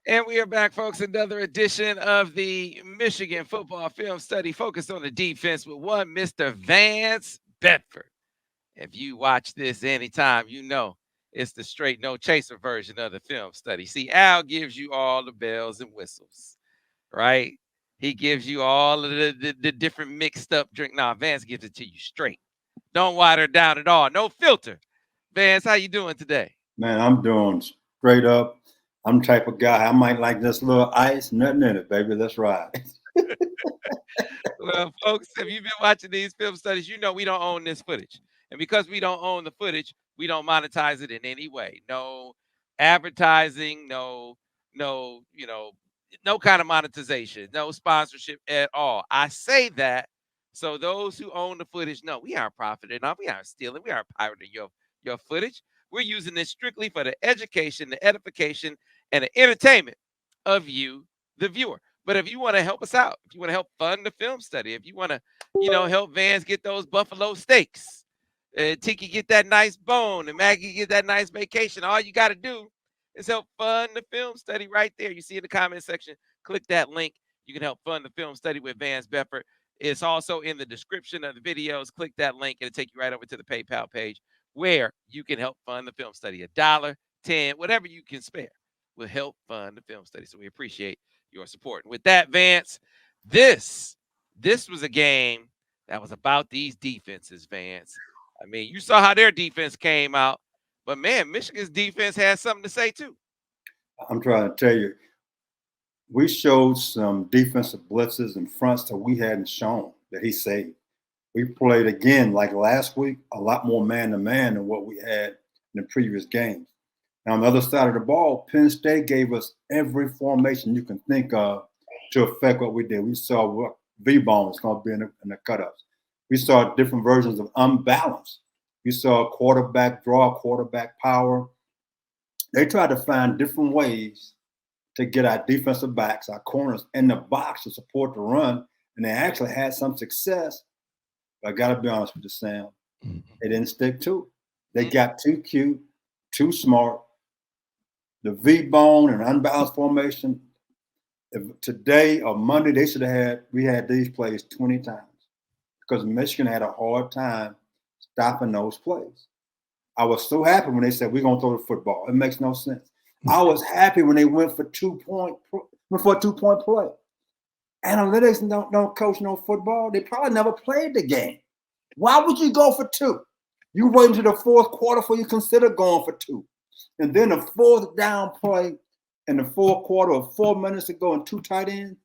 And we are back, folks. Another edition of the Michigan Football Film Study focused on the defense with one Mr. Vance Bedford. If you watch this anytime, you know it's the straight no chaser version of the film study. See, Al gives you all the bells and whistles, right? He gives you all of the different mixed up drink. Now, Vance gives it to you straight. Don't water it down at all. No filter. Vance, how you doing today? Man, I'm doing straight up. I'm the type of guy, I might like this little ice, nothing in it, baby. That's right. Well, folks, if you've been watching these film studies, you know we don't own this footage. And because we don't own the footage, we don't monetize it in any way. No advertising, no kind of monetization, no sponsorship at all. I say that so those who own the footage know we aren't profiting off, we aren't stealing, we aren't pirating your footage. We're using this strictly for the education, the edification, and the entertainment of you, the viewer. But if you want to help us out, if you want to help fund the film study, if you want to, help Vans get those buffalo steaks, Tiki get that nice bone, and Maggie get that nice vacation, all you got to do is help fund the film study right there. You see in the comment section, click that link. You can help fund the film study with Vance Bedford. It's also in the description of the videos. Click that link, and it'll take you right over to the PayPal page where you can help fund the film study. $1, 10, whatever you can spare will help fund the film study. So we appreciate your support. And with that, Vance, this this was a game that was about these defenses, Vance. I mean, you saw how their defense came out, but man, Michigan's defense has something to say too. I'm trying to tell you, we showed some defensive blitzes and fronts that we hadn't shown that he saved. We played again, like last week, a lot more man to man than what we had in the previous games. Now, on the other side of the ball, Penn State gave us every formation you can think of to affect what we did. We saw what V-bone is going to be in the cutups. We saw different versions of unbalance. We saw quarterback draw, quarterback power. They tried to find different ways to get our defensive backs, our corners in the box to support the run, and they actually had some success. But I got to be honest with you, Sam. They didn't stick to it. They got too cute, too smart. The V-bone and unbalanced formation. If today or Monday, we had these plays 20 times because Michigan had a hard time stopping those plays. I was so happy when they said we're gonna throw the football. It makes no sense. I was happy when they went for a 2-point play. Analytics don't coach no football. They probably never played the game. Why would you go for two? You wait until the fourth quarter before you consider going for two. And then the fourth down play in the fourth quarter of 4 minutes to go and two tight ends.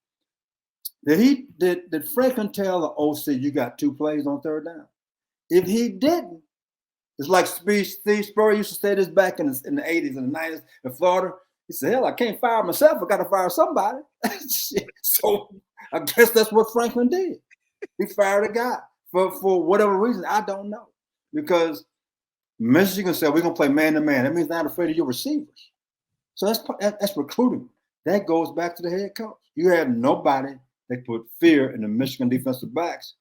Did Franklin tell the OC you got two plays on third down? If he didn't, it's like Steve Spurrier used to say this back in the 80s and the 90s in Florida. He said, hell, I can't fire myself. I got to fire somebody. So I guess that's what Franklin did. He fired a guy for whatever reason. I don't know. Because Michigan said, we're going to play man-to-man. That means they're not afraid of your receivers. So that's recruiting. That goes back to the head coach. You had nobody that put fear in the Michigan defensive backs.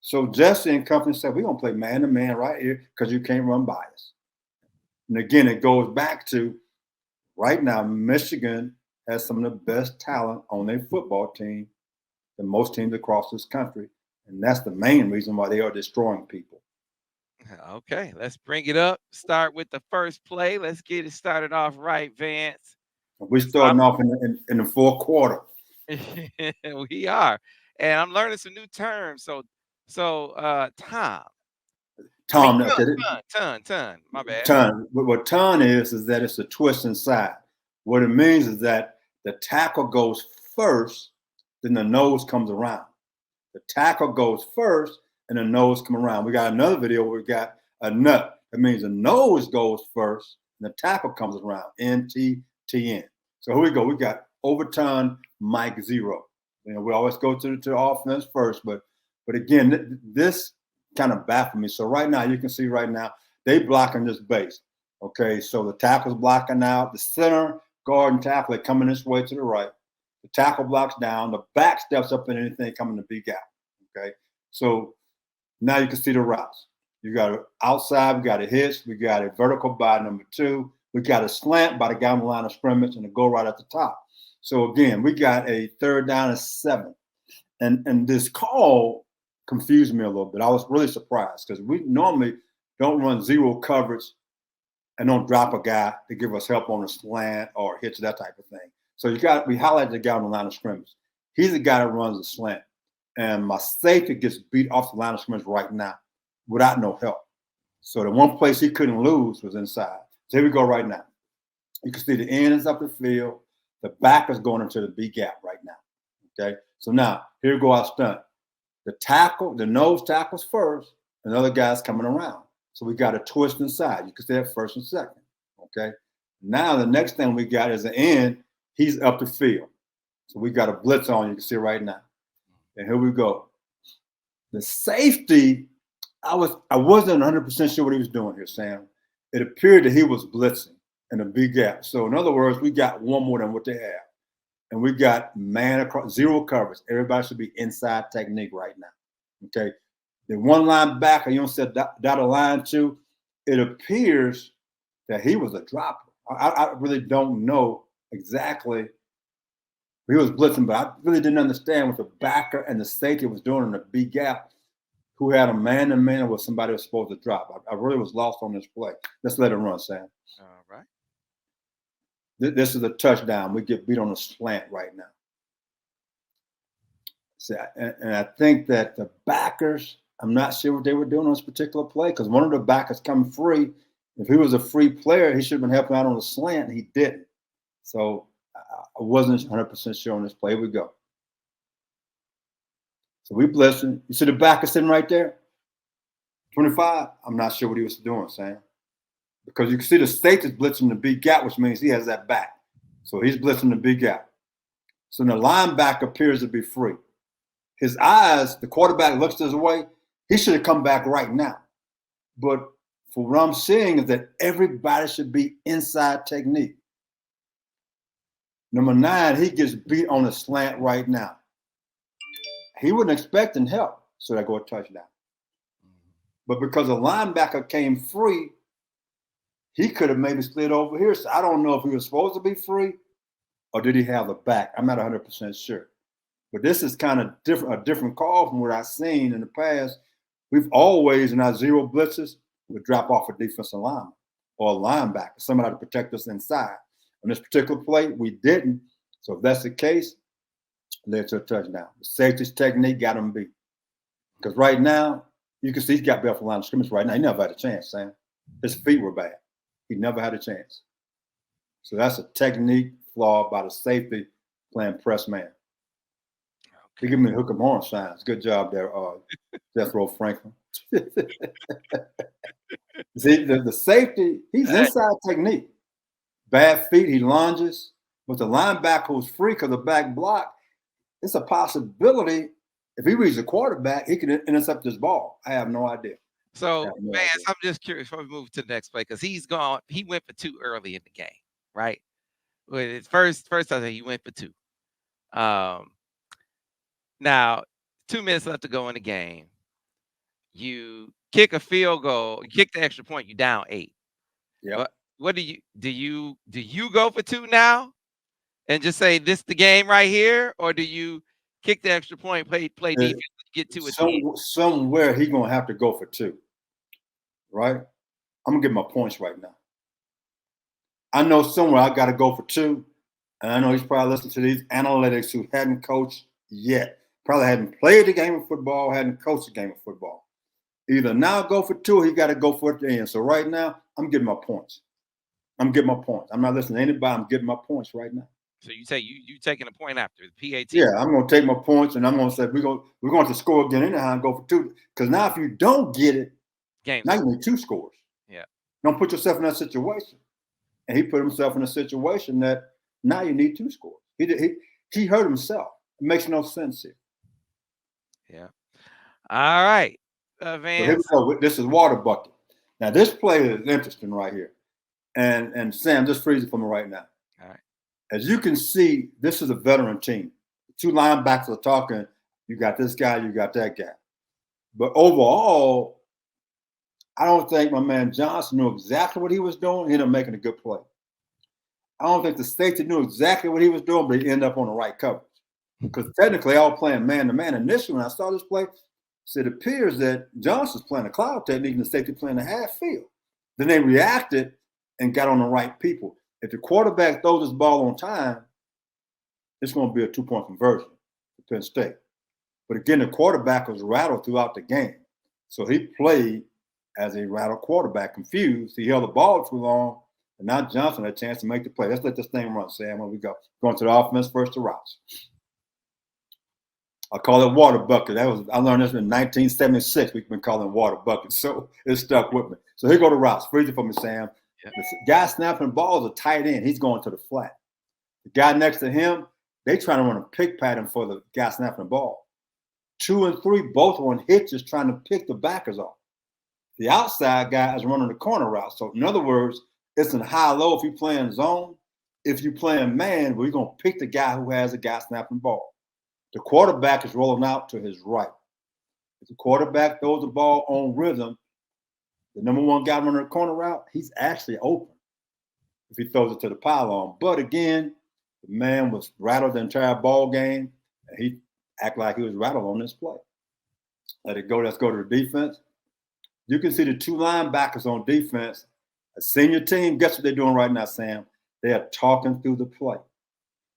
So Jesse and company said, we're going to play man-to-man right here because you can't run by us. And again, it goes back to right now, Michigan has some of the best talent on their football team than most teams across this country. And that's the main reason why they are destroying people. Okay, let's bring it up. Start with the first play. Let's get it started off right, Vance. We're starting off in the fourth quarter. We are. And I'm learning some new terms. So Tom. Tom, Ton. My bad. Ton. What ton is that it's a twist inside. What it means is that the tackle goes first, then the nose comes around. The tackle goes first, and the nose come around. We got another video where we got a nut. That means the nose goes first, and the tackle comes around. NTTN. So here we go. We got overtime, Mike 0. You know, we always go to the offense first, but again, this kind of baffled me. So right now, you can see right now, they blocking this base. Okay, so the tackle's blocking out. The center, guard, and tackle are coming this way to the right. The tackle blocks down. The back steps up in anything coming to big gap. Okay, so now you can see the routes. You got it outside. We got a hitch. We got a vertical by number 2. We got a slant by the guy on the line of scrimmage and a go right at the top. So again, we got a 3rd down and 7. And this call confused me a little bit. I was really surprised because we normally don't run zero coverage and don't drop a guy to give us help on a slant or hits, that type of thing. So we highlighted the guy on the line of scrimmage. He's the guy that runs the slant. And my safety gets beat off the line of scrimmage right now without no help. So the one place he couldn't lose was inside. So here we go right now. You can see the end is up the field. The back is going into the B gap right now. Okay. So now here we go our stunt. The nose tackles first, and the other guy's coming around. So we got a twist inside. You can see that 1st and 2nd. Okay. Now the next thing we got is the end. He's up the field. So we got a blitz on. You can see right now. And here we go. The safety, I wasn't 100% sure what he was doing here, Sam. It appeared that he was blitzing in a big gap. So in other words, we got one more than what they have. And we got man across, zero coverage. Everybody should be inside technique right now. Okay. The one linebacker, you don't said dotted line too. It appears that he was a dropper. I really don't know exactly. He was blitzing, but I really didn't understand what the backer and the safety was doing in the B gap. Who had a man-to-man with somebody who was supposed to drop. I really was lost on this play. Let's let it run, Sam. All right. This is a touchdown. We get beat on a slant right now. See, and I think that the backers, I'm not sure what they were doing on this particular play because one of the backers come free. If he was a free player, he should have been helping out on the slant, and he didn't. So I wasn't 100% sure on this play. Here we go. So we blitzing. You see the backer sitting right there? 25. I'm not sure what he was doing, Sam. Because you can see the safety's blitzing the big gap, which means he has that back. So he's blitzing the big gap. So the linebacker appears to be free. His eyes, the quarterback looks his way. He should have come back right now. But for what I'm seeing is that everybody should be inside technique. Number 9, he gets beat on a slant right now. He wasn't expecting help, so they go a touchdown. But because the linebacker came free, he could have maybe slid over here. So I don't know if he was supposed to be free or did he have the back. I'm not 100% sure. But this is kind of a different call from what I've seen in the past. We've always, in our zero blitzes, would drop off a defensive lineman or a linebacker, somebody to protect us inside. On this particular play, we didn't. So if that's the case, led to a touchdown. The safety's technique got him beat. Because right now, you can see he's got Bedford line of scrimmage right now. He never had a chance, Sam. His feet were bad. He never had a chance. So that's a technique flaw by the safety playing press man. He give me the hook 'em horn signs. Good job there, Death Row Franklin. See, the safety, he's inside technique. Bad feet, he lunges. But the linebacker who's free because the back block, it's a possibility if he reads the quarterback, he could intercept this ball. I have no idea. So, Vance, I'm just curious before we move to the next play because he went for 2 early in the game, right? With his first I think he went for 2. Now 2 minutes left to go in the game. You kick a field goal, you kick the extra point, you down 8. Yeah. What do you go for 2 now and just say this the game right here, or do you kick the extra point, play defense, get 2 at the end? Somewhere he's gonna have to go for 2. Right? I'm gonna get my points right now. I know somewhere I gotta go for 2. And I know he's probably listening to these analytics who hadn't coached yet. Probably hadn't played the game of football, hadn't coached the game of football. Either now go for 2 or he got to go for it at the end. So right now, I'm getting my points. I'm not listening to anybody. I'm getting my points right now. So you say you taking a point after the PAT? Yeah, I'm going to take my points and I'm going to say we're going to score again anyhow and go for 2. Because now if you don't get it, now you need 2 scores. Yeah. Don't put yourself in that situation. And he put himself in a situation that now you need 2 scores. He hurt himself. It makes no sense here. Yeah. All right. Vance. So here we go. This is water bucket. Now this play is interesting right here. And Sam, just freeze it for me right now. All right. As you can see, this is a veteran team. 2 linebackers are talking. You got this guy, you got that guy. But overall, I don't think my man Johnson knew exactly what he was doing. He ended up making a good play. I don't think the safety knew exactly what he was doing, but he ended up on the right coverage. Because technically, I was playing man to man. Initially, when I saw this play, it appears that Johnson's playing a cloud technique and the safety playing a half field. Then they reacted and got on the right people. If the quarterback throws this ball on time, it's going to be a 2-point conversion for Penn State. But again, the quarterback was rattled throughout the game. So he played as a rattled quarterback, confused. He held the ball too long, and now Johnson had a chance to make the play. Let's let this thing run, Sam, when we go. Going to the offense, first to routes. I call it water bucket. I learned this in 1976. We've been calling water bucket, so it stuck with me. So here go the routes. Freeze it for me, Sam. Yeah. The guy snapping the ball is a tight end. He's going to the flat. The guy next to him, they trying to run a pick pattern for the guy snapping the ball. 2 and 3 both are on hitches trying to pick the backers off. The outside guy is running the corner route. So in other words, it's in high-low if you're playing zone. If you're playing man, we're going to pick the guy who has the guy snapping the ball. The quarterback is rolling out to his right. If the quarterback throws the ball on rhythm, the number one guy running the corner route, he's actually open if he throws it to the pylon. But again, the man was rattled the entire ball game, and he acted like he was rattled on this play. Let it go. Let's go to the defense. You can see the 2 linebackers on defense. A senior team, guess what they're doing right now, Sam? They are talking through the play.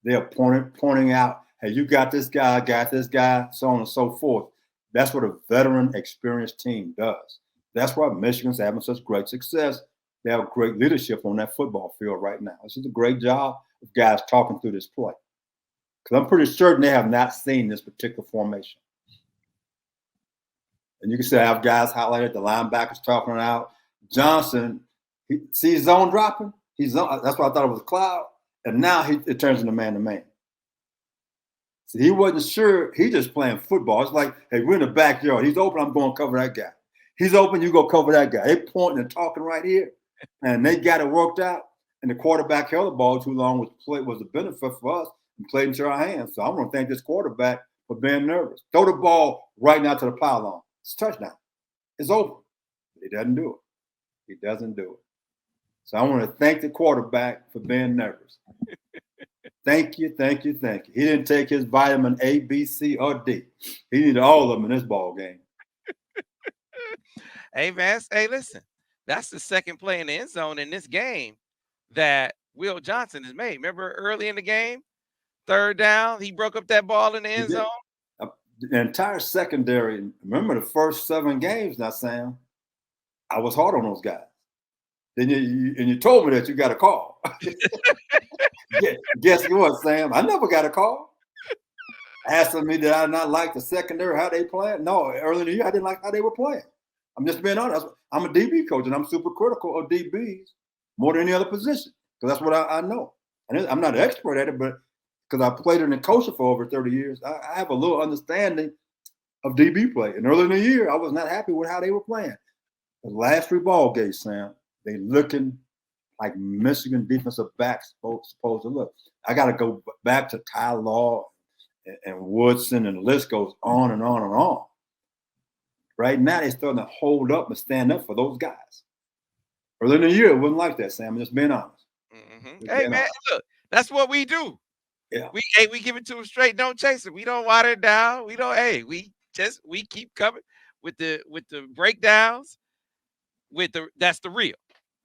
They are pointing out, hey, you got this guy, so on and so forth. That's what a veteran, experienced team does. That's why Michigan's having such great success. They have great leadership on that football field right now. This is a great job of guys talking through this play. Because I'm pretty certain they have not seen this particular formation. And you can see I have guys highlighted, the linebackers talking out. Johnson, see his zone dropping? That's why I thought it was a cloud. And now it turns into man-to-man. So he wasn't sure. He just playing football. It's like, hey, we're in the backyard. He's open, I'm going to cover that guy. He's open, you go cover that guy. They pointing and talking right here. And they got it worked out. And the quarterback held the ball too long, which was a benefit for us and played into our hands. So I'm going to thank this quarterback for being nervous. Throw the ball right now to the pylon. It's a touchdown. It's over. He doesn't do it. He doesn't do it. So I want to thank the quarterback for being nervous. Thank you. He didn't take his vitamin A, B, C, or D. He needed all of them in this ball game. Hey, Vance, hey, listen. That's the second play in the end zone in this game that Will Johnson has made. Remember early in the game, 3rd down, he broke up that ball in the end zone? The entire secondary, remember the first 7 games now, Sam, I was hard on those guys. Then you told me that you got a call. Guess what, Sam? I never got a call. Asking me did I not like the secondary, how they playing? No, early in the year, I didn't like how they were playing. I'm just being honest. I'm a DB coach, and I'm super critical of DBs more than any other position because that's what I know. And I'm not an expert at it, but because I played in the coaching for over 30 years, I have a little understanding of DB play. And early in the year, I was not happy with how they were playing. The last 3 ball games, Sam, they looking like Michigan defensive backs supposed to look. I got to go back to Ty Law and Woodson, and the list goes on and on and on. Right now, they're starting to hold up and stand up for those guys. Early in the year, it wasn't like that, Sam. I'm just being honest. Mm-hmm. Hey, man, look, that's what we do. Yeah. We give it to them straight, don't chase it. We don't water it down. We don't, we keep coming with the breakdowns, that's the real.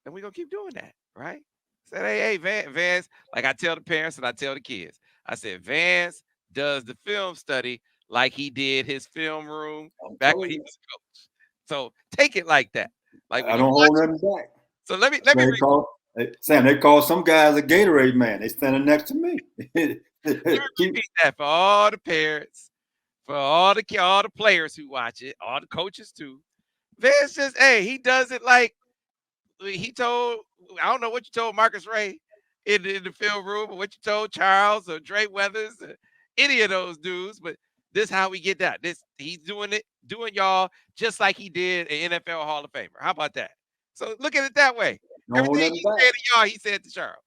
And we're gonna keep doing that, right? Said, hey, Vance, like I tell the parents and I tell the kids, I said, Vance does the film study like he did his film room back when he was a coach. So take it like that. Like I don't hold nothing back. So let me Sam, they call some guys a Gatorade man. They standing next to me. Let me repeat that for all the parents, for all the players who watch it, all the coaches too. Vance just, he does it like he told, I don't know what you told Marcus Ray in the film room, or what you told Charles or Dre Weathers, or any of those dudes, but this how we get that. He's doing y'all just like he did an NFL Hall of Famer. How about that? So look at it that way. Everything he said to y'all, he said to Charles.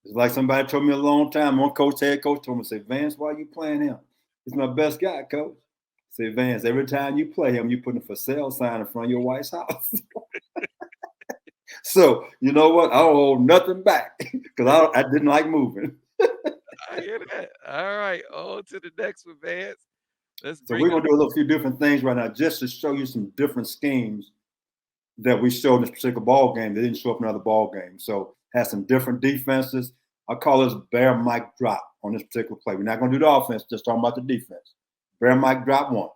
It's like somebody told me a long time. One head coach told me, say, Vance, why are you playing him? He's my best guy, coach. I Say, Vance, every time you play him, you put a for sale sign in front of your wife's house. So you know what? I don't hold nothing back because I didn't like moving. I hear that. All right, on to the next one, Vance. Let's So bring we're it. gonna do a little few different things right now just to show you some different schemes that we showed in this particular ball game. They didn't show up in other ball games. So has some different defenses. I call this bear mic drop on this particular play. We're not gonna do the offense, just talking about the defense. Bear mic drop one.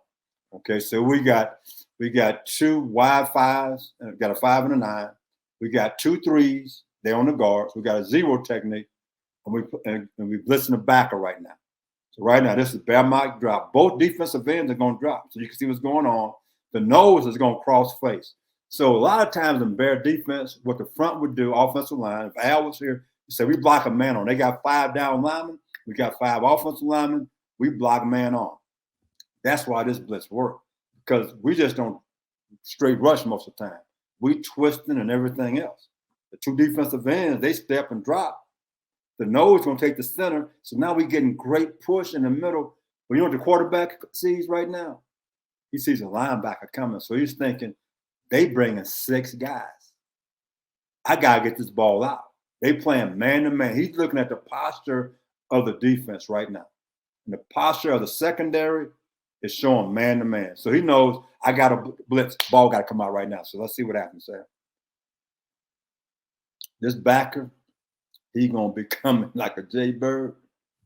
Okay, so we got two wide fives, and got a 5 and a 9. We got 2 3s. They're on the guards. We got a zero technique, and we blitzing the backer right now. So right now, this is bear mic drop. Both defensive ends are going to drop, so you can see what's going on. The nose is going to cross face. So a lot of times in bear defense, what the front would do, offensive line, if Al was here, he said we block a man on. They got 5 down linemen. We got 5 offensive linemen. We block a man on. That's why this blitz worked, because we just don't straight rush most of the time. We twisting and everything else. The 2 defensive ends, they step and drop. The nose going to take the center. So now we're getting great push in the middle. But you know what the quarterback sees right now? He sees a linebacker coming. So he's thinking, they bringing 6 guys. I got to get this ball out. They playing man-to-man. He's looking at the posture of the defense right now. And the posture of the secondary is showing man-to-man. So he knows I got to blitz. Ball got to come out right now. So let's see what happens there. This backer, he's going to be coming like a jaybird.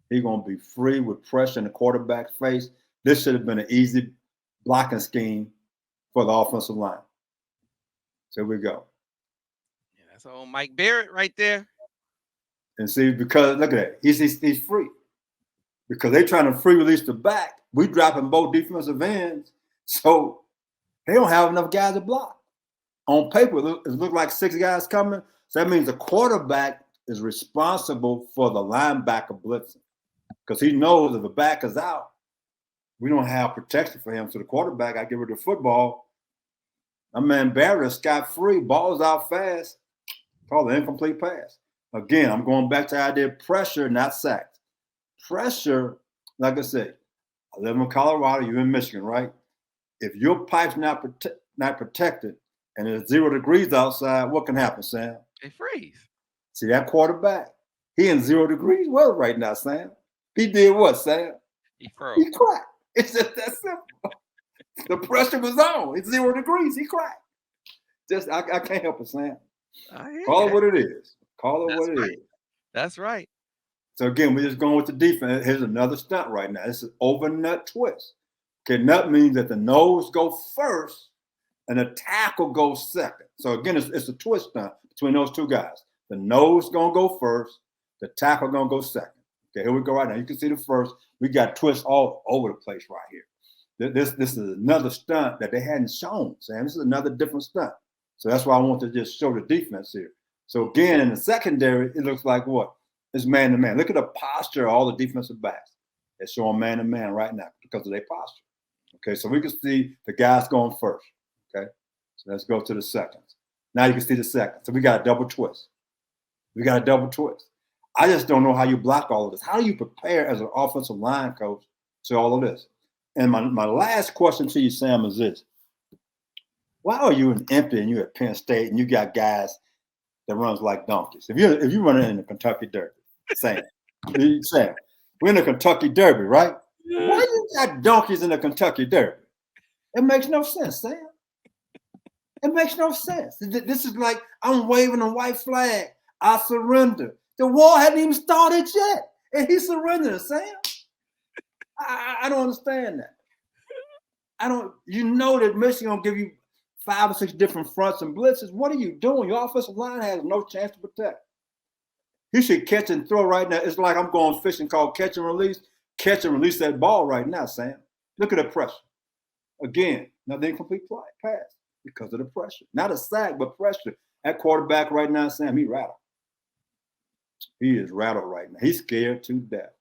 He's going to be free with pressure in the quarterback's face. This should have been an easy blocking scheme for the offensive line. So here we go. Yeah, that's old Mike Barrett right there. And see, because look at that. He's free. Because they're trying to free release the back. We dropping both defensive ends. So they don't have enough guys to block. On paper, it looks like 6 guys coming. So that means the quarterback is responsible for the linebacker blitzing. Because he knows if the back is out, we don't have protection for him. So the quarterback, I give her the football. My man Barrett is scot-free. Ball's out fast. Call it incomplete pass. Again, I'm going back to the idea of pressure, not sacked. Pressure, like I said, I live in Colorado, you're in Michigan, right? If your pipe's not protected and it's 0 degrees outside, what can happen, Sam? They freeze. See that quarterback? He in 0 degrees weather right now, Sam. He did what, Sam? He froze. He cracked. It's just that simple. The pressure was on. It's 0 degrees. He cracked. Just I can't help it, Sam. Call it what it is. Call it what it is. That's right. So again, we're just going with the defense. Here's another stunt right now. This is over nut twist. Okay, nut means that the nose go first and the tackle goes second. So again, it's a twist stunt between those 2 guys. The nose gonna go first, the tackle gonna go second. Okay, here we go right now. You can see the first. We got twists all over the place right here. This is another stunt that they hadn't shown, Sam. This is another different stunt. So that's why I want to just show the defense here. So again, in the secondary, it looks like what? It's man-to-man. Look at the posture of all the defensive backs. They're showing man-to-man right now because of their posture. Okay, so we can see the guys going first. Okay, so let's go to the seconds. Now you can see the second. So we got a double twist. I just don't know how you block all of this. How do you prepare as an offensive line coach to all of this? And my last question to you, Sam, is this. Why are you in empty and you're at Penn State and you got guys that runs like donkeys? If you run in the Kentucky Derby, Sam, we're in the Kentucky Derby, right? Why you got donkeys in the Kentucky Derby? It makes no sense, Sam. It makes no sense. This is like I'm waving a white flag. I surrender. The war hadn't even started yet, and he surrendered, Sam. I don't understand that. You know that Michigan will give you 5 or 6 different fronts and blitzes. What are you doing? Your offensive line has no chance to protect. He should catch and throw right now. It's like I'm going fishing called catch and release. Catch and release that ball right now, Sam. Look at the pressure. Again, another incomplete pass because of the pressure. Not a sack, but pressure. That quarterback right now, Sam, he rattled. He is rattled right now. He's scared to death.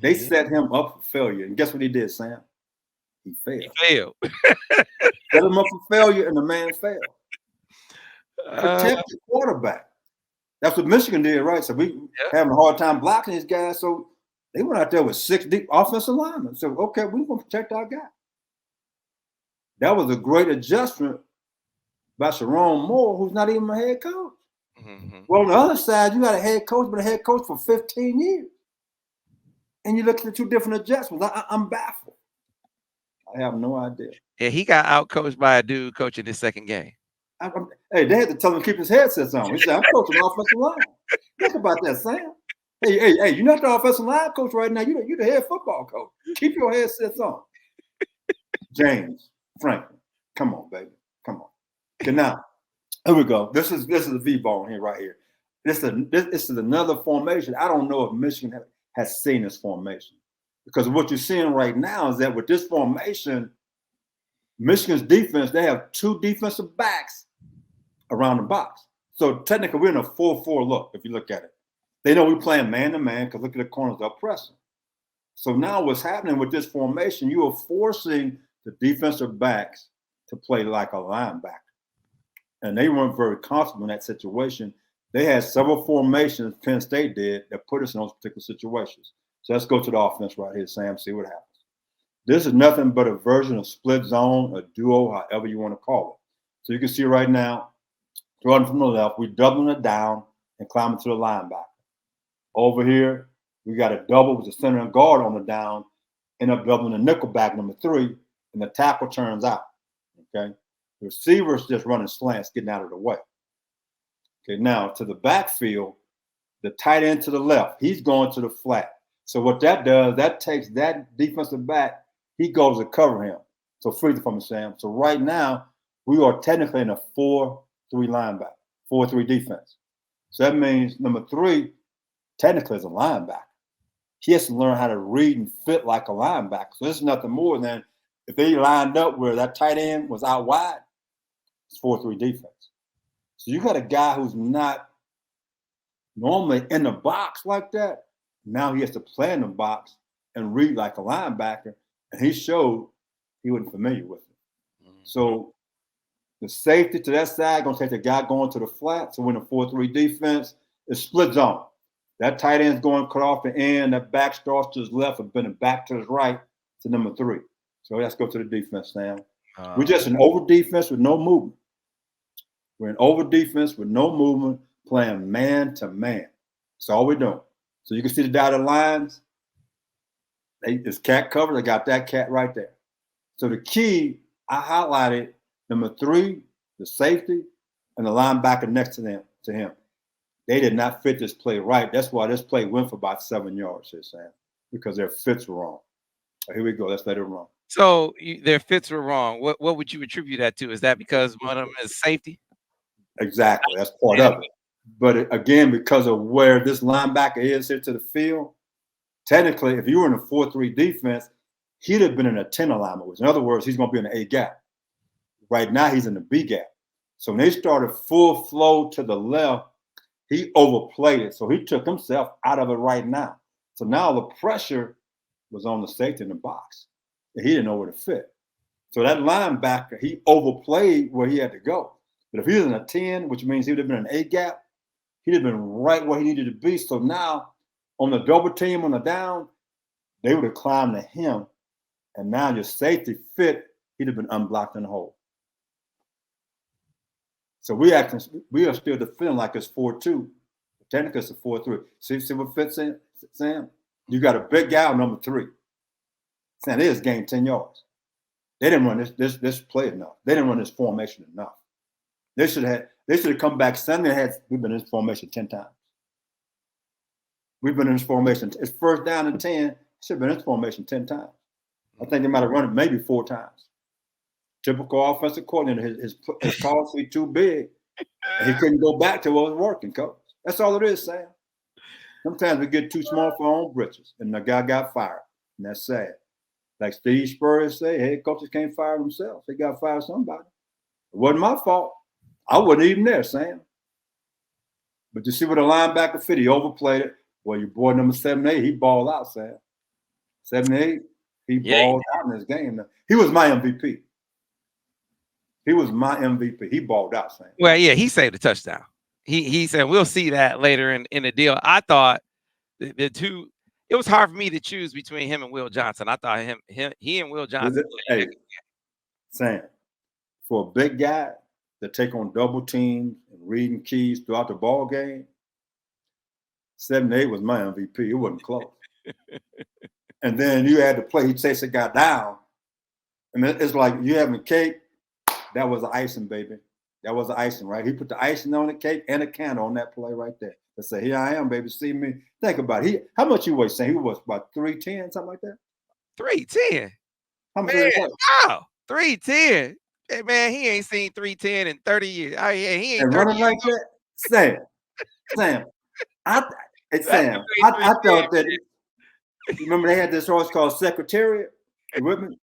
They set him up for failure. And guess what he did, Sam? He failed. Set him up for failure, and the man failed. Protect the quarterback. That's what Michigan did, right? So we having a hard time blocking these guys. So They went out there with 6 deep offensive linemen. So, okay, we're going to protect our guy. That was a great adjustment by Sharon Moore, who's not even a head coach. Mm-hmm. Well, on the other side, you got a head coach, but a head coach for 15 years. And you look at the two different adjustments. I'm baffled. I have no idea. Yeah, he got outcoached by a dude coaching his second game. Hey, they had to tell him to keep his headsets on. He said, I'm coaching offensive line. Think about that, Sam. Hey, you're not the offensive line coach right now. You're the head football coach. Keep your headsets on. James Franklin. Come on, baby. Come on. Okay, now, here we go. This is the V-ball here right here. This is another formation. I don't know if Michigan has seen this formation. Because what you're seeing right now is that with this formation, Michigan's defense, they have 2 defensive backs around the box. So technically, we're in a 4-4 look, if you look at it. They know we're playing man-to-man because look at the corners, they're pressing. So now what's happening with this formation, you are forcing the defensive backs to play like a linebacker. And they weren't very comfortable in that situation. They had several formations Penn State did that put us in those particular situations. So let's go to the offense right here, Sam, see what happens. This is nothing but a version of split zone, a duo, however you want to call it. So you can see right now, starting from the left, we're doubling it down and climbing to the linebacker. Over here, we got a double with the center and guard on the down, end up doubling the nickel back, number 3, and the tackle turns out. Okay, the receiver's just running slants, getting out of the way. Okay, now to the backfield, the tight end to the left, he's going to the flat. So what that does, that takes that defensive back, he goes to cover him. So free from Sam. So right now, we are technically in a 4-3 linebacker, 4-3 defense. So that means number 3 technically is a linebacker. He has to learn how to read and fit like a linebacker. So this is nothing more than if they lined up where that tight end was out wide, it's 4-3 defense. So you got a guy who's not normally in the box like that. Now he has to play in the box and read like a linebacker. And he showed he wasn't familiar with it. Mm-hmm. So the safety to that side going to take the guy going to the flat. So when the 4-3 defense is split zone. That tight end's going cut off the end. That back starts to his left and bending back to his right to number 3. So let's go to the defense, Sam. We're just an over defense with no movement. We're an over defense with no movement, playing man to man. That's all we're doing. So you can see the dotted lines. It's cat covered. I got that cat right there. So the key, I highlighted number 3, the safety, and the linebacker next to him. They did not fit this play right. That's why this play went for about 7 yards here, Sam, because their fits were wrong. Here we go. Let's let it run. So their fits were wrong. What would you attribute that to? Is that because one of them is safety? Exactly. That's part of it. But again, because of where this linebacker is here to the field, technically, if you were in a 4-3 defense, he'd have been in a 10 alignment, which in other words, he's going to be in an A gap. Right now, he's in the B gap. So when they started full flow to the left, he overplayed it. So he took himself out of it right now. So now the pressure was on the safety in the box. And he didn't know where to fit. So that linebacker, he overplayed where he had to go. But if he was in a 10, which means he would have been in an A gap, he'd have been right where he needed to be. So now on the double team on the down, they would have climbed to him. And now your safety fit, he'd have been unblocked in the hole. So we are still defending like it's 4-2. Technically, it's a 4-3. See what fits in, Sam? You got a big guy on number 3. Sam, they just gained 10 yards. They didn't run this play enough. They didn't run this formation enough. They should have come back Sunday. We've been in this formation 10 times. We've been in this formation. It's first down and 10. Should have been in this formation 10 times. I think they might have run it maybe 4 times. Typical offensive coordinator, his policy too big, and he couldn't go back to what was working, coach. That's all it is, Sam. Sometimes we get too small for our own britches, and the guy got fired, and that's sad. Like Steve Spurrier say, head coaches can't fire themselves. They got to fire somebody. It wasn't my fault. I wasn't even there, Sam. But you see what the linebacker fit, he overplayed it. Well, your boy number 7-8, he balled out, Sam. 7-8, he balled out in this game. He was my MVP. He was my MVP. He balled out, Sam. Well, yeah, he saved a touchdown. He said we'll see that later in the deal. I thought the two, it was hard for me to choose between him and Will Johnson. I thought he and Will Johnson played a heck Hey, Sam, for a big guy to take on double teams and reading keys throughout the ball game, 78 was my MVP. It wasn't close. And then you had to play. He takes a guy down. And it's like you having cake. That was the icing, baby. That was the icing, right? He put the icing on the cake and a candle on that play right there. To say, here I am, baby. See me. Think about it. How much you weigh, Sam? He was about 310, something like that. 310. How much Man, did it weigh? wow, 310. Hey, man, he ain't seen 310 in 30 years. Oh, yeah, he ain't And 30 running years like old. that, Sam. I, hey, That Sam, dude ain't I 310. thought that. Remember they had this horse called Secretariat. You with me?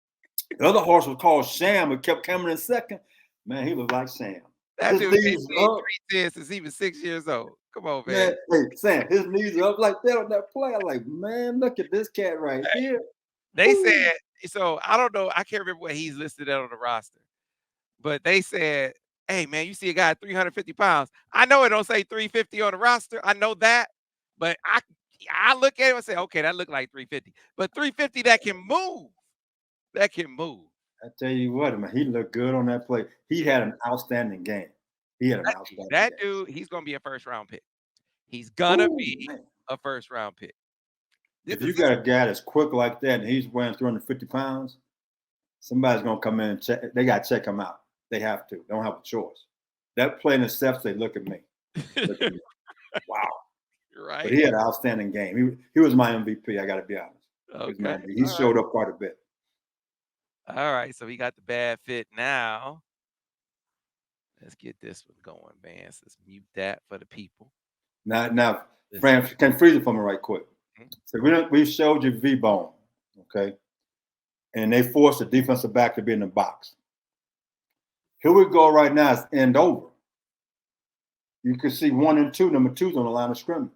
The other horse was called Sham. It kept coming in second. Man, he was like Sham. That His dude ain't knees seen up. 310 since he was 6 years old. Come on, man. Man, hey, Sam, his knees are up like that on that play. I'm like, man, look at this cat right here. They Woo. said so. I don't know. I can't remember what he's listed at on the roster, but they said, "Hey, man, you see a guy at 350 pounds. I know it don't say 350 on the roster. I know that, but I look at it and say, okay, that look like 350, but 350 that can move. That can move. I tell you what, man, he looked good on that play. He had an outstanding game. He had an outstanding That game. dude, he's gonna be a first round pick. He's gonna Ooh, be man. a first round pick. If This you is got a guy that's quick like that and he's weighing 350 pounds, somebody's gonna come in and check. They gotta check him out. They have to. They don't have a choice. That play in the steps, they look at me. Look at me. Wow. But right. he had an outstanding game. He was my MVP. I got to be honest. Okay. He showed up quite a bit. All right. So we got the bad fit now. Let's get this one going, Vance. Let's mute that for the people. Now, Fran, can freeze it for me right quick. So we showed you V-bone, okay, and they forced the defensive back to be in the box. Here we go right now. It's end over. You can see 1 and 2. Number 2's on the line of scrimmage.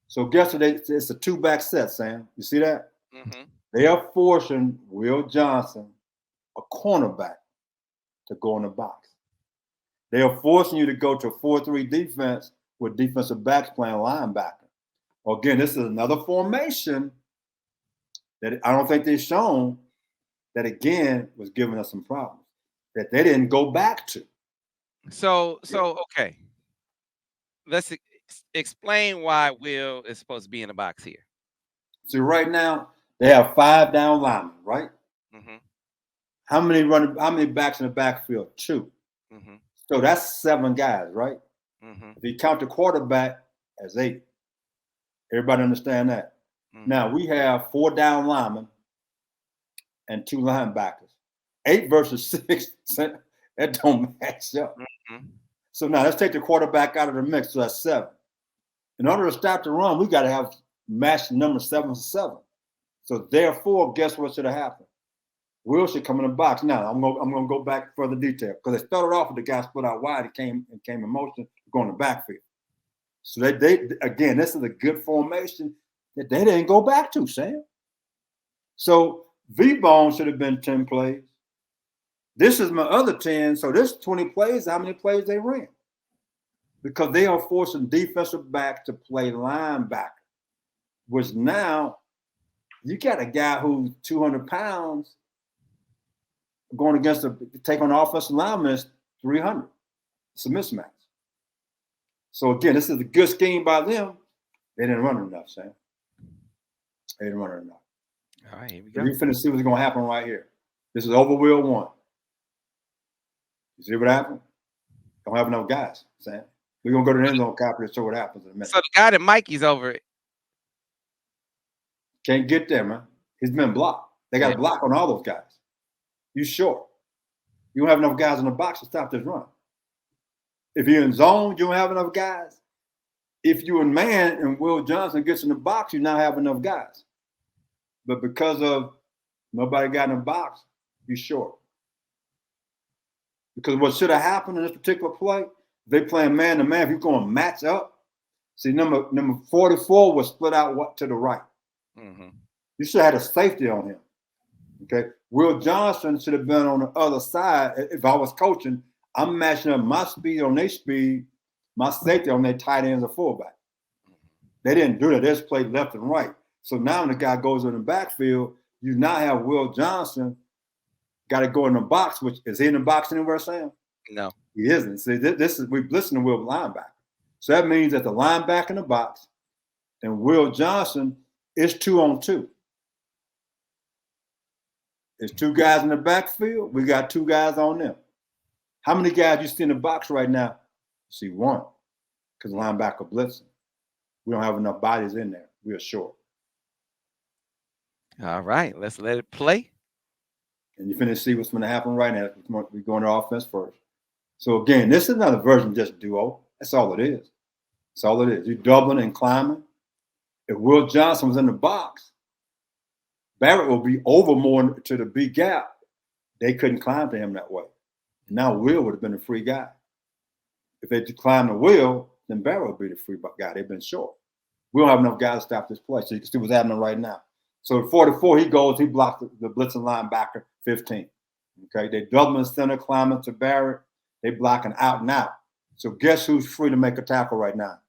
So guess what? It's a 2-back set, Sam. You see that? Mm-hmm. They are forcing Will Johnson, a cornerback, to go in the box. They are forcing you to go to a 4-3 defense with defensive backs playing linebacker. Again, this is another formation that I don't think they've shown that, again, was giving us some problems that they didn't go back to. So okay. Let's explain why Will is supposed to be in the box here. So right now, they have 5 down linemen, right? Mm-hmm. How many backs in the backfield? 2. Mm-hmm. So that's 7 guys, right? Mm-hmm. If you count the quarterback as 8. Everybody understand that? Mm-hmm. Now we have 4 down linemen and 2 linebackers. 8 versus 6, that don't match up. Mm-hmm. So now let's take the quarterback out of the mix. So that's 7. In order to stop the run, we got to have match number 7 for 7. So therefore, guess what should have happened? Will should come in the box. Now I'm gonna go back further detail because they started off with the guy split out wide. He came in motion, going to the backfield. So they again, this is a good formation that they didn't go back to, Sam. So V-Bone should have been 10 plays. This is my other 10. So this 20 plays, how many plays they ran? Because they are forcing defensive back to play linebacker, which now you got a guy who's 200 pounds going against take on the offensive lineman is 300. It's a mismatch. So again, this is a good scheme by them. They didn't run enough, Sam. They didn't run enough. All right, here we go. You finna see what's gonna happen right here. This is over Will 1. You see what happened? Don't have enough guys, Sam. We're gonna go to the end zone capture to show what happens in a minute. So the guy that Mikey's over it. Can't get there, man. He's been blocked. They got a block on all those guys. You short. You don't have enough guys in the box to stop this run. If you're in zone, you don't have enough guys. If you're in man and Will Johnson gets in the box, you now have enough guys. But because of nobody got in the box, you're short. Because what should have happened in this particular play, they playing man to man. If you're going to match up, see number 44 was split out to the right. Mm-hmm. You should have had a safety on him. Okay, Will Johnson should have been on the other side. If I was coaching, I'm matching up my speed on their speed, my safety on their tight ends or fullback. They didn't do that. They just played left and right. So now when the guy goes in the backfield, you now have Will Johnson got to go in the box, which is he in the box anywhere, Sam? No. He isn't. See, this is we blitzing the Will linebacker. So that means that the linebacker in the box and Will Johnson is 2-on-2. There's two guys in the backfield. We got two guys on them. How many guys you see in the box right now? You see one, because linebacker blitzing. We don't have enough bodies in there. We are short. All right, let's let it play. And you finish see what's going to happen right now. We're going to offense first. So again, this is not a version of just duo. That's all it is. That's all it is. You're doubling and climbing. If Will Johnson was in the box, Barrett will be over more to the B gap. They couldn't climb to him that way. And now Will would have been a free guy. If they climbed the Will, then Barrett would be the free guy. They've been short. We don't have enough guys to stop this play. So you can see what's happening right now. So at 44, he goes, he blocks the blitzing linebacker 15. Okay, they doubling center, climbing to Barrett. They blocking out and out. So guess who's free to make a tackle right now?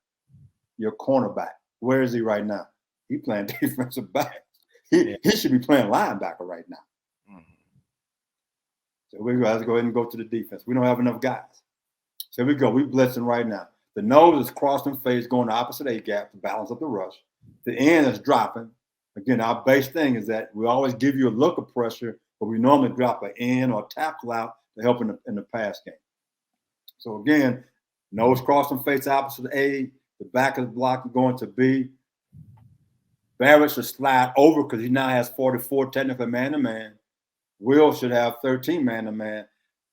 Your cornerback. Where is he right now? He playing defensive back. He should be playing linebacker right now. Mm-hmm. So we got to go ahead and go to the defense. We don't have enough guys. So here we go. We blitzing right now. The nose is crossing face, going the opposite A gap to balance up the rush. The end is dropping. Again, our base thing is that we always give you a look of pressure, but we normally drop an in or tackle out to help in the pass game. So again, nose crossing face opposite A. The back is blocking going to B. Barrett should slide over because he now has 44 technically man-to-man. Will should have 13 man-to-man.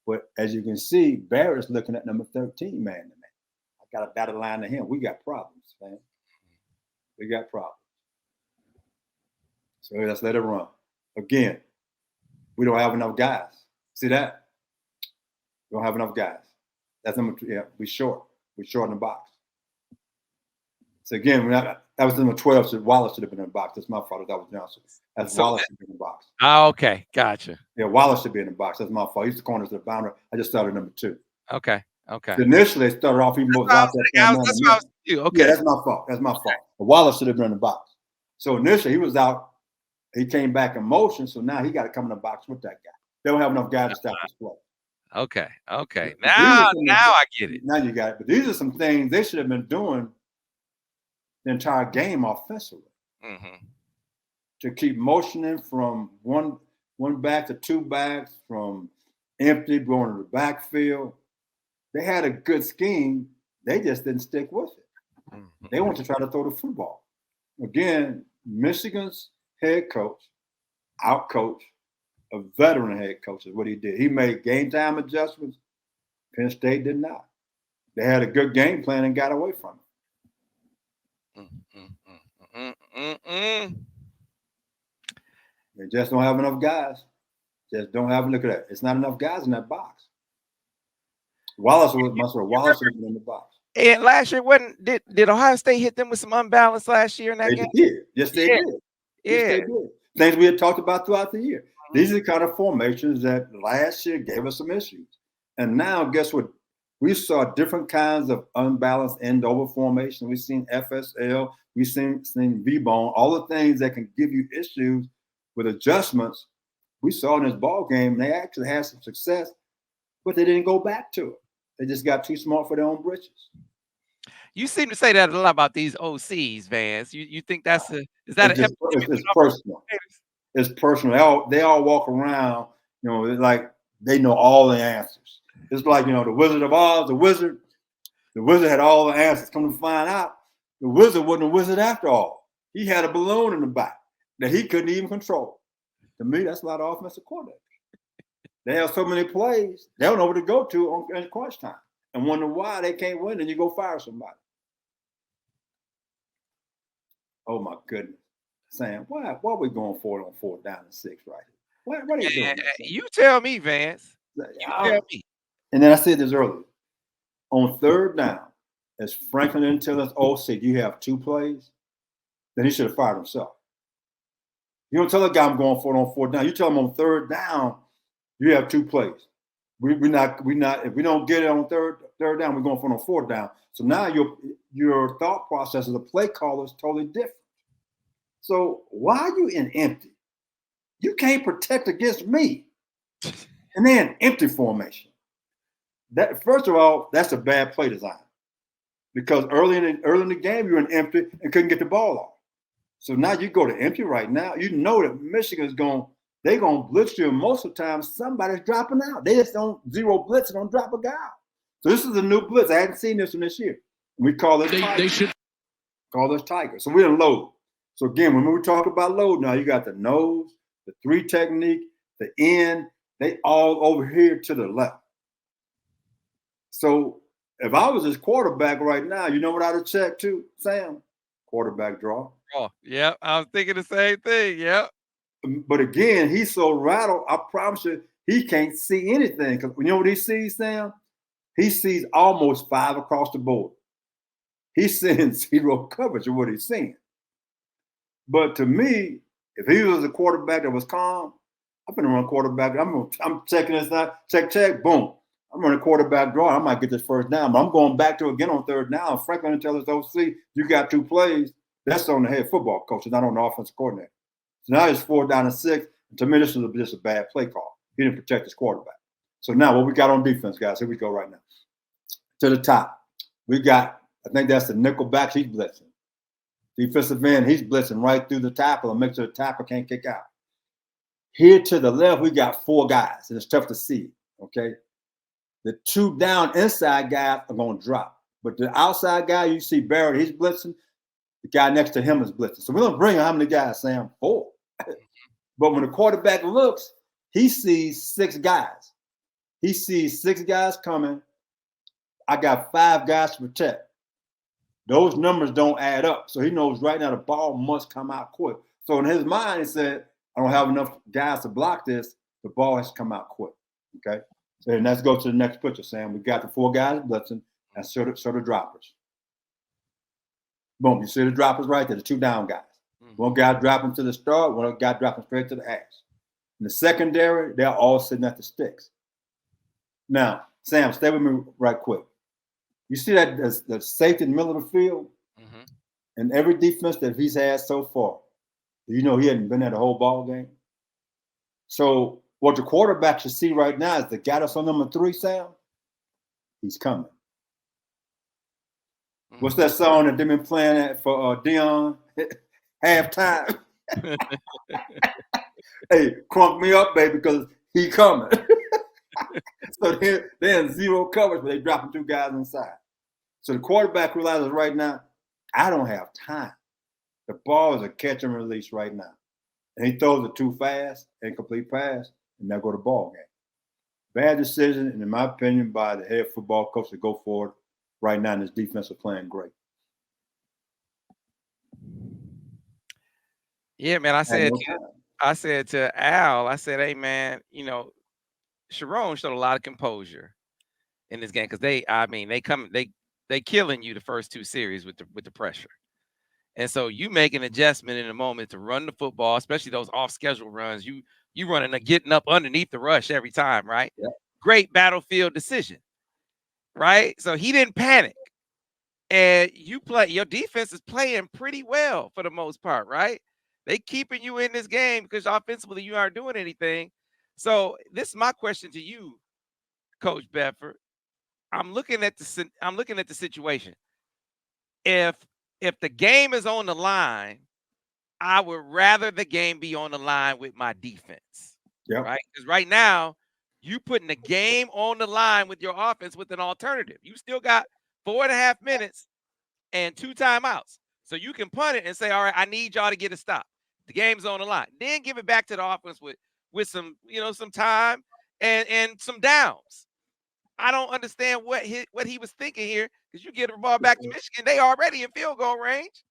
But as you can see, Barrett's looking at number 13 man-to-man. I got a dotted line to him. We got problems, man. We got problems. So let's let it run. Again, we don't have enough guys. See that? We don't have enough guys. That's number 2. Yeah, we're short. We're short in the box. So again, that was number 12. So Wallace should have been in the box. That's my fault. That was Johnson. Wallace should be in the box. Oh, okay. Gotcha. Yeah, Wallace should be in the box. That's my fault. He's the corner to the boundary. I just started number 2. Okay. So initially, they started off even more. That's what I was too. Okay. Yeah, that's my fault. That's my fault. But Wallace should have been in the box. So initially, he was out. He came back in motion. So now he got to come in the box with that guy. They don't have enough guys to stop this play. Okay. Now I get it. Now you got it. But these are some things they should have been doing the entire game offensively, to keep motioning from one back to two backs, from empty going to the backfield. They had a good scheme. They just didn't stick with it. They want to try to throw the football. Again, Michigan's head coach, out-coach, a veteran head coach is what he did. He made game time adjustments. Penn State did not. They had a good game plan and got away from it. They just don't have enough guys. Just don't have. Look at that. It's not enough guys in that box. Wallace should have been in the box. And last year, did Ohio State hit them with some unbalance last year in that game? Did. Yes, they did. Yes, they did. Things we had talked about throughout the year. These are the kind of formations that last year gave us some issues. And now, guess what? We saw different kinds of unbalanced end-over formation. We've seen FSL. We've seen V-bone. All the things that can give you issues with adjustments. We saw in this ball game, and they actually had some success, but they didn't go back to it. They just got too smart for their own britches. You seem to say that a lot about these OCs, Vance. You think that's it's personal. It's personal. They all walk around, like they know all the answers. It's like, the Wizard of Oz, the wizard had all the answers. Come to find out, the wizard wasn't a wizard after all. He had a balloon in the back that he couldn't even control. To me, that's a lot of offensive coordinators. They have so many plays, they don't know where to go to in crunch time and wonder why they can't win, and you go fire somebody. Oh, my goodness. Sam, why are we going for it on 4th down and 6 right here? What are you doing? You tell me, Vance. You tell me. And then I said this earlier. On 3rd down, as Franklin didn't tell us, said you have 2 plays, then he should have fired himself. You don't tell a guy I'm going for it on 4th down. You tell him on 3rd down, you have 2 plays. We're not. If we don't get it on third down, we're going for it on 4th down. So now your thought process as a play caller is totally different. So why are you in empty? You can't protect against me. And then empty formation. That first of all, that's a bad play design because early in the game you're in empty and couldn't get the ball off. So now you go to empty right now. You know that Michigan's they're gonna blitz you, and most of the time somebody's dropping out. They just don't zero blitz and don't drop a guy out. So this is a new blitz. I hadn't seen this one this year. We call this Tiger. Call this Tiger. So we're in load. So again, when we talk about load now, you got the nose, the three technique, the end, they all over here to the left. So if I was his quarterback right now, you know what I'd have checked too, Sam? Quarterback draw. Oh, yeah, I was thinking the same thing. Yep. But again, he's so rattled, I promise you, he can't see anything. Because you know what he sees, Sam? He sees almost 5 across the board. He's seeing 0 coverage of what he's seeing. But to me, if he was a quarterback that was calm, I'm going to run quarterback. I'm checking this out. Check, boom. I'm running quarterback draw. I might get this first down, but I'm going back to it again on third down. Franklin tells us, OC, you got 2 plays. That's on the head football coach, not on the offensive coordinator. So now it's 4 down and 6. And to me, this is just a bad play call. He didn't protect his quarterback. So now what we got on defense, guys, here we go right now. To the top, we got, I think that's the nickel back. He's blitzing. Defensive end, he's blitzing right through the tackle and makes sure the tackle can't kick out. Here to the left, we got 4 guys, and it's tough to see, okay? The 2 down inside guys are going to drop. But the outside guy, you see Barrett, he's blitzing. The guy next to him is blitzing. So we don't bring how many guys, Sam? 4. But when the quarterback looks, he sees 6 guys. He sees 6 guys coming. I got 5 guys to protect. Those numbers don't add up. So he knows right now the ball must come out quick. So in his mind, he said, I don't have enough guys to block this. The ball has to come out quick. Okay. So then let's go to the next picture, Sam. We got the 4 guys blitzing and so the droppers. Boom. You see the droppers right there, the 2 down guys. One guy dropping to the start, one guy dropping straight to the ass. In the secondary, they're all sitting at the sticks. Now, Sam, stay with me right quick. You see that the safety in the middle of the field? Mm-hmm. And every defense that he's had so far, you know he hadn't been at the whole ball game. So what the quarterback should see right now is the guy that's on number 3, Sam, he's coming. Mm-hmm. What's that song that they've been playing at for Dion? Halftime. Hey, crunk me up, baby, because he coming. So they're in 0 coverage, but they're dropping 2 guys inside. So the quarterback realizes right now, I don't have time. The ball is a catch and release right now. And he throws it too fast, incomplete pass, and now go to ball game. Bad decision, and in my opinion, by the head football coach to go forward right now, and his defense are playing great. Yeah, man. I said to Al, I said, hey, man, you know, Sharon showed a lot of composure in this game because they killing you the first 2 series with the pressure. And so you make an adjustment in a moment to run the football, especially those off-schedule runs. You running and getting up underneath the rush every time, right? Yeah. Great battlefield decision, right? So he didn't panic. And your defense is playing pretty well for the most part, right? They keeping you in this game because offensively you aren't doing anything. So this is my question to you, Coach Bedford. I'm looking at the situation. If the game is on the line, I would rather the game be on the line with my defense. Yep. Right? Because right now, you putting the game on the line with your offense with an alternative. You still got 4.5 minutes and 2 timeouts. So you can punt it and say, all right, I need y'all to get a stop. The game's on the line. Then give it back to the offense with some, some time and some downs. I don't understand what he was thinking here because you get the ball back to Michigan. They already in field goal range.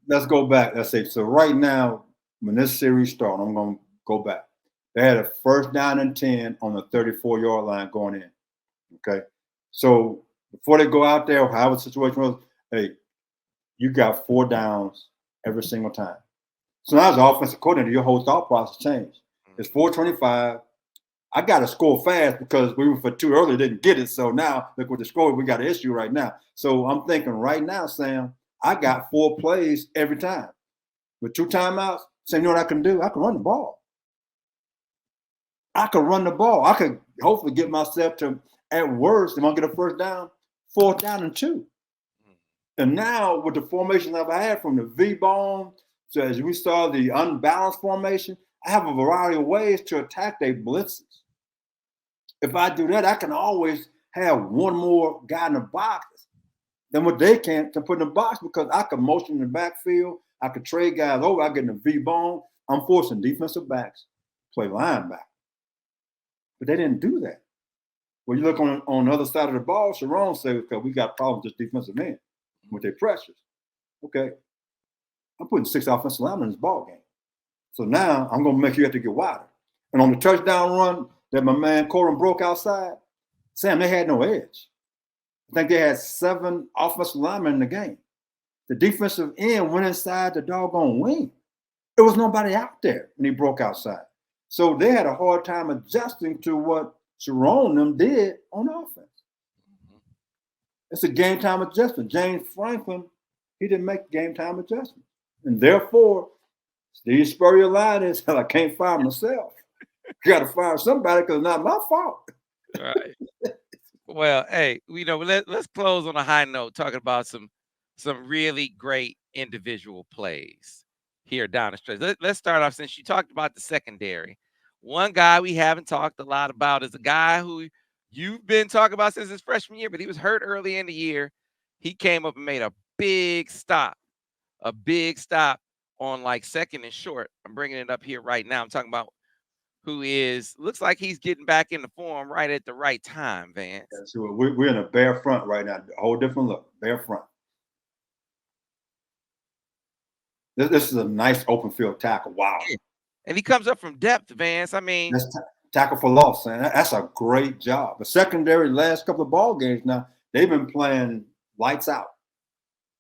Let's go back. Let's say, so right now, when this series started, I'm going to go back. They had a 1st down and 10 on the 34-yard line going in. Okay. So before they go out there, however the situation was, hey, you got 4 downs every single time. So now as an offensive coordinator, your whole thought process changed. It's 4:25. I got to score fast because we were for too early, didn't get it. So now look what the score, we got an issue right now. So I'm thinking right now, Sam, I got 4 plays every time. with 2 timeouts, saying, you know what I can do? I can run the ball. I could run the ball. I could hopefully get myself to, at worst, if I get a first down, 4th down and 2. And now with the formation I've had from the V-bone, so as we saw the unbalanced formation, I have a variety of ways to attack their blitzes. If I do that, I can always have one more guy in the box than what they can to put in the box because I can motion in the backfield. I could trade guys over. I get in the V-bone. I'm forcing defensive backs play linebacker. But they didn't do that. When you look on the other side of the ball, Sharon said, okay, we got problems with this defensive end with their pressures. Okay. I'm putting 6 offensive linemen in this ball game. So now I'm going to make you have to get wider. And on the touchdown run that my man Corum broke outside, Sam, they had no edge. I think they had 7 offensive linemen in the game. The defensive end went inside the doggone wing. There was nobody out there when he broke outside. So they had a hard time adjusting to what Sharon them did on offense. It's a game time adjustment. James Franklin, he didn't make game time adjustments. And therefore, Steve Spurrier line is, I can't fire myself. You got to fire somebody because it's not my fault. Right. Well, hey, let's close on a high note talking about some really great individual plays here down the stretch. Let's start off since you talked about the secondary. One guy we haven't talked a lot about is a guy who you've been talking about since his freshman year, but he was hurt early in the year. He came up and made a big stop on like 2nd and short. I'm bringing it up here right now. I'm talking about who looks like he's getting back into form right at the right time, Vance. Yeah, so we're in a bare front right now, a whole different look, bare front. This is a nice open field tackle. Wow. Yeah. And he comes up from depth, Vance. I mean, that's tackle for loss, and that's a great job. The secondary last couple of ball games now, they've been playing lights out.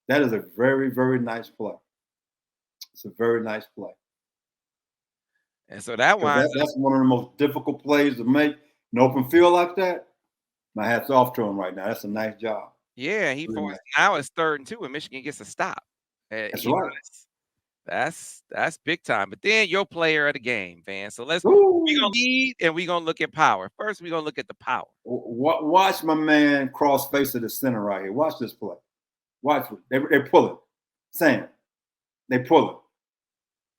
That is a very, very nice play. It's a very nice play. And so that's one of the most difficult plays to make in open field like that. My hat's off to him right now. That's a nice job. Yeah, now it's 3rd and 2, and Michigan gets a stop. That's right. That's big time. But then your player of the game, Van. So we're gonna lead and we're gonna look at power. First, we're gonna look at the power. Watch my man cross face to the center right here. Watch this play. Watch it. They pull it. Sam. They pull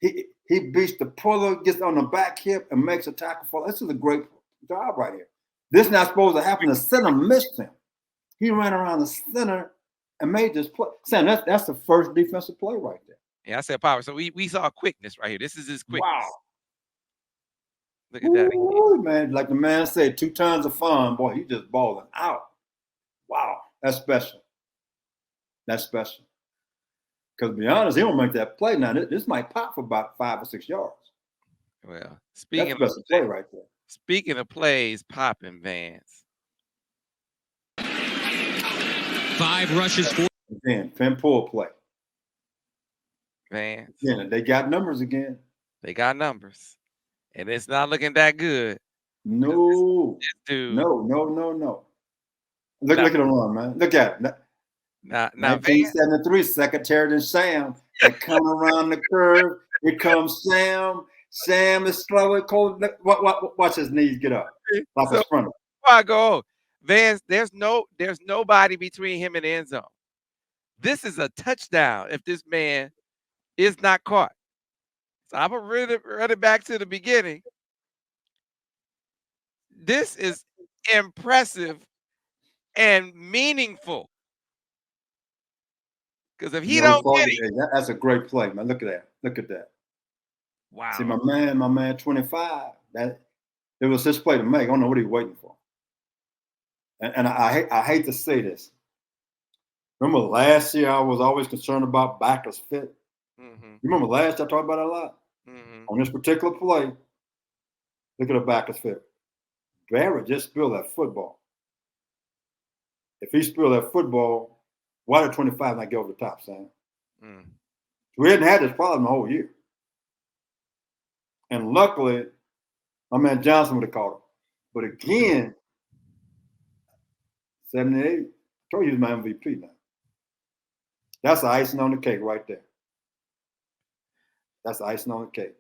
it. He beats the puller, gets on the back hip, and makes a tackle for. This is a great job right here. This is not supposed to happen. The center missed him. He ran around the center and made this play. Sam, that's the first defensive play right there. Yeah, I said power. So we saw quickness right here. This is his quickness. Wow. Look at that. Ooh, man, like the man said, 2 tons of fun. Boy, he just balling out. Wow, that's special. That's special. Because to be honest, he don't make that play. Now, this might pop for about 5 or 6 yards. Well, speaking of play right there. Speaking of plays, popping, Vance. 5 rushes for. Again, Penn pull play. Vance. Yeah, they got numbers again. They got numbers. And it's not looking that good. No. This dude. No. Look at the run, man. Look at it. Now 1973, Secretary and Sam. They come around the curve. Here comes Sam. Sam is slow and cold. Watch his knees get up. Off his front. Before I go, Vance, there's nobody between him and the end zone. This is a touchdown if this man is not caught. So I'm going to run it back to the beginning. This is impressive and meaningful. Because if he don't get it, that's a great play, man. Look at that. Wow. See, my man, 25. It was his play to make. I don't know what he's waiting for. And I hate to say this. Remember last year I was always concerned about backers fit. Mm-hmm. You remember last year I talked about it a lot? Mm-hmm. On this particular play, look at the backers fit. Barrett just spilled that football. If he spilled that football, why did 25 not get over the top, Sam? Mm. We hadn't had this problem the whole year. And luckily, my man Johnson would have caught him. But again, 78, I told you he's my MVP now. That's the icing on the cake right there. That's icing on the cake.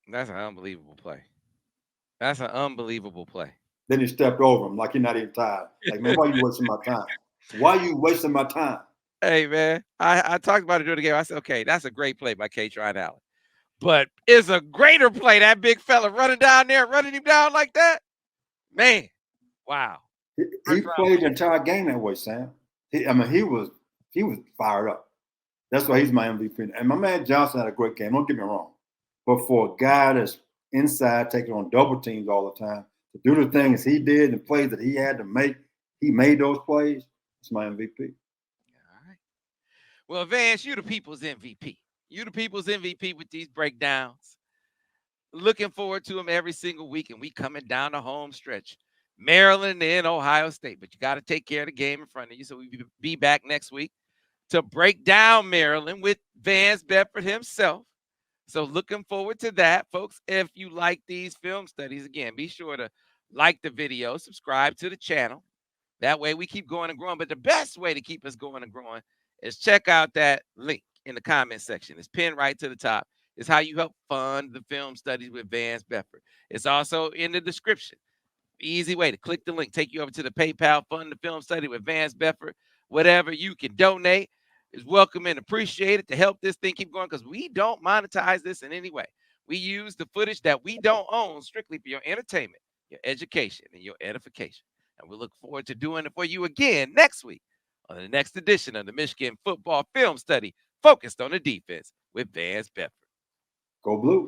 That's an unbelievable play. That's an unbelievable play. Then he stepped over him like he's not even tired. Like, man, why are you wasting my time? Why are you wasting my time? Hey, man, I talked about it during the game. I said, okay, that's a great play by K-Tron Allen. But it's a greater play, that big fella running down there, running him down like that. Man, wow. He played the entire game that way, Sam. He was fired up. That's why he's my MVP. And my man Johnson had a great game. Don't get me wrong. But for a guy that's inside taking on double teams all the time, to do the things he did and plays that he had to make, he made those plays. It's my MVP. All right. Well, Vance, you the people's MVP. You the people's MVP with these breakdowns. Looking forward to them every single week, and we coming down the home stretch. Maryland and Ohio State, but you got to take care of the game in front of you. So we'll be back next week to break down Maryland with Vance Bedford himself. So looking forward to that, folks. If you like these film studies, again, be sure to like the video, subscribe to the channel. That way we keep going and growing. But the best way to keep us going and growing is check out that link in the comment section. It's pinned right to the top. It's how you help fund the film studies with Vance Bedford. It's also in the description. Easy way to click the link, take you over to the PayPal, fund the film study with Vance Bedford. Whatever you can donate is welcome and appreciated to help this thing keep going, because we don't monetize this in any way. We use the footage that we don't own strictly for your entertainment, your education, and your edification. And we look forward to doing it for you again next week on the next edition of the Michigan Football Film Study, focused on the defense with Vance Bedford. Go Blue.